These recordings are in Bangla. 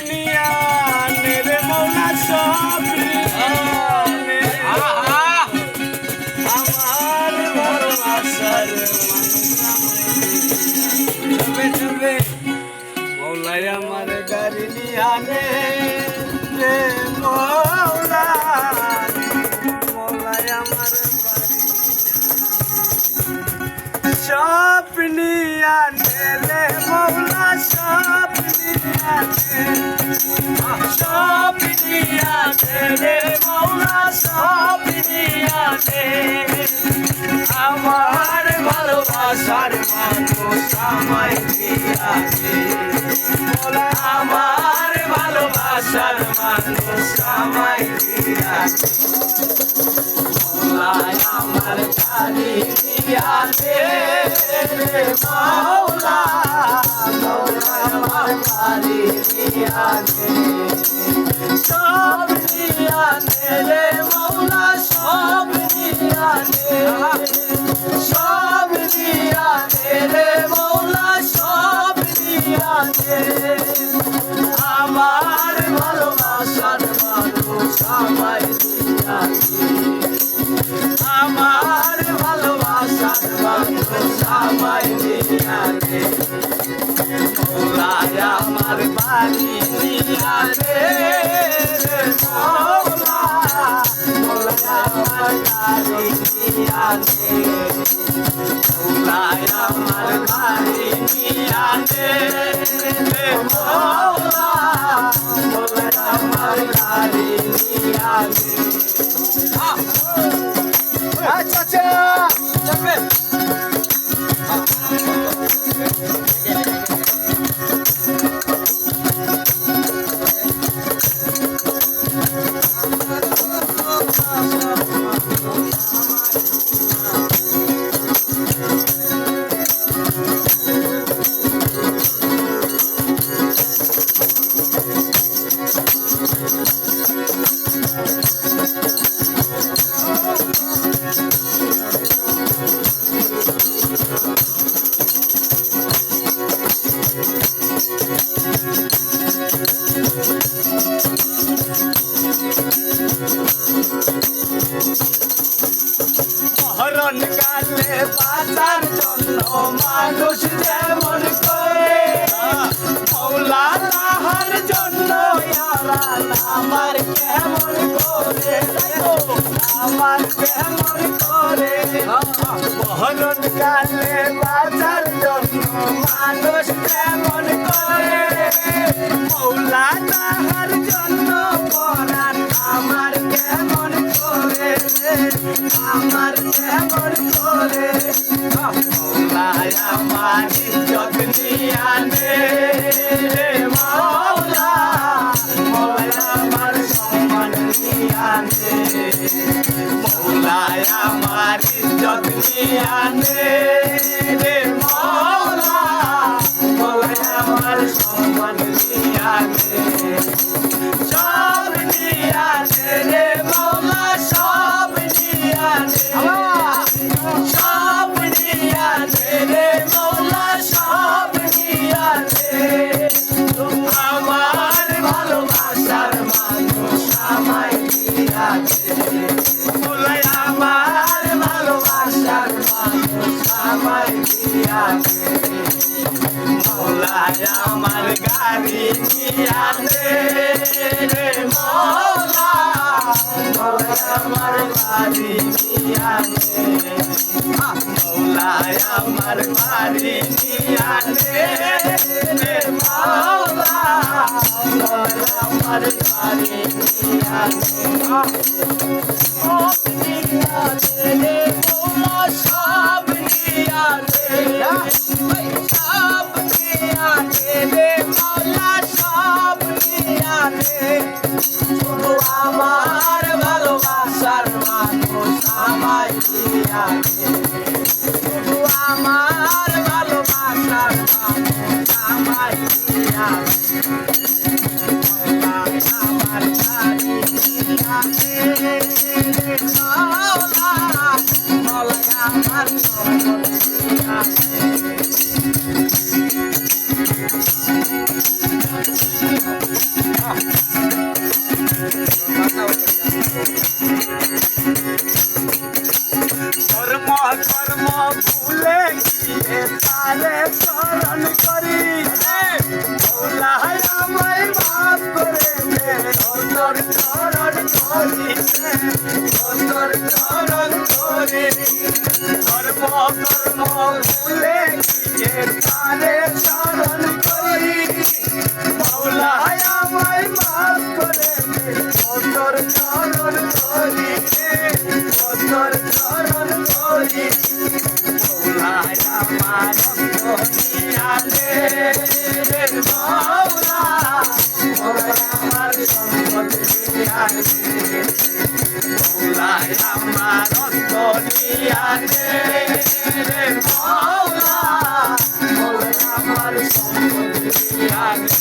স্বপ্নিয়ানে রে মৌলা স্বপ্নিয়ানে আমার ভালোবাসার চবে মৌলাই আমার গাড়ি নিয়ানে রে মৌলা মৌলাই আমার স্বপ্নিয়ানে রে মৌলা স্বপ্নিয়ানে স্বপ্নিয়ানে রে মৌলা স্বপ্নিয়ানে আমার ভালোবাসার মানুষ আমায় দিয়াছে মৌলা আমার ভালোবাসার মানুষ আমায় দিয়াছে মৌলায় আমার গাড়ি দিয়াছে মৌলা মৌলা আমার গাড়ি দিয়াছে সব দিয়াছে রে মৌলা সব দিয়াছে সব দিয়াছে রে মৌলা সব দিয়াছে আমার ভালোবাসার মানুষ আমায় দিয়াছে আমার ভালোবাসার মানুষ আমায় দিয়াছে মৌলায় আমার বাড়ি দিয়াছে মৌলা মৌলায় আমার গাড়ি দিয়াছে মৌলায় আমার বাড়ি দিয়াছে মৌলা মৌলায় আমার গাড়ি দিয়াছে আচ্ছা যাবেন মরণ কালে বাঁচার জন্য মানুষ যেমন করে মৌলা তাহার জন্য আমার কেমন করে আমার কেমন করে মরণ কালে বাঁচার জন্য মানুষ যেমন করে মৌলা তাহার জন্য পরাণ আমার কেমন করে আমার কেমন করে মৌলায় আমার ইজ্জত নিয়ানে মৌলা মৌলায় আমার সম্মান নিয়ানে মৌলায় আমার ইজ্জত নিয়ানে মৌলা মৌলায় আমার সম্মান নিয়ানে সব নিয়ানে রে মৌলা সব নিয়ানে সব নিয়ানে রে মৌলা সব নিয়ানে আমার ভালোবাসার মানুষ আমায় দিয়াছে মৌলায় আমার ভালোবাসার মানুষ আমায় দিয়াছে মৌলায় আমার গাড়ি দিয়াছে রে মৌলা মৌলায় আমার বাড়ি দিয়াছে মৌলায় আমার বাড়ি দিয়াছে রে মৌলা মৌলায় আমার বাড়ি দিয়াছে সব দিয়াছে রে মৌলা সব দিয়াছে সব দিয়াছে রে মৌলা সব দিয়াছে শুধু আমার ভালোবাসার মানুষ আমায় দিয়াছে শুধু আমার ভালোবাসার মানুষ আমায় দিয়াছে আমার গাড়ি দিয়াছে মৌলা মৌলা আমার সম্পদ দিয়াছে তোর চরণ ধরে ধর্ম কর্ম ভুলে গিয়ে তারে চরণ করি মাওলায় আমায় মাফ করে দে তোর চরণ ধরি তোর চরণ ধরি মাওলায় আমার অন্তরিয়া দে মাওলা আমার সম্পদ দিয়া দে মাওলায় আমার অন্তরিয়া দে মাওলা আমার সম্পদ দিয়া দে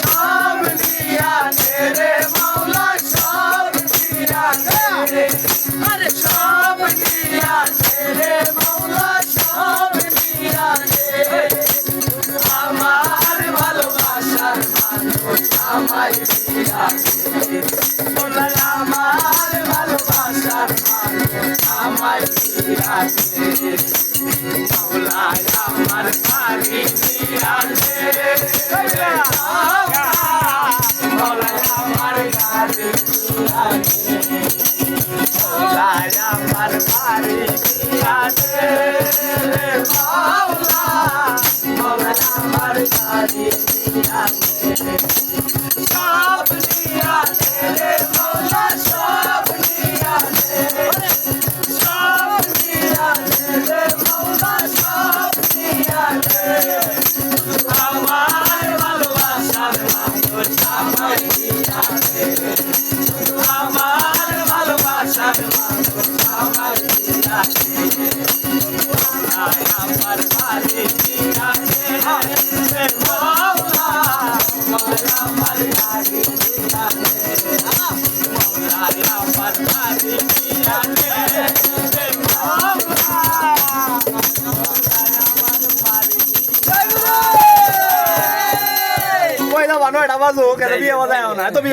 সব দিয়া দে রে মাওলা সব দিয়া দে আরে সব দিয়া দে রে মাওলা সব দিয়া দে আমার ভালোবাসার মানুষ আমায় দিয়া দে মাওলা আমার ভালোবাসার মানুষ আমায় দিয়া দে মাওলায় আমার বাড়ি দিয়া দে মাওলায় আমার গাড়ি দিয়া দে মাওলায় আমার বাড়ি দিয়া দে মাওলা মাওলায় আমার গাড়ি দিয়া দে সব দিয়া দে রে মাওলা সব দিয়া দে সব দিয়া দে রে মাওলা সব দিয়া দে আমার ভালোবাসার মানুষ আমায় দিয়া দে আমার ভালোবাসার মানুষ আমায় দিয়া দে আমার বাড়ি দিয়া দে মাওলা আমার গাড়ি দিয়া দে আমার বাড়ি দিয়া দে মাওলা কইলা বানো এটা বাজো কেন বিয়ে বাজায় না তো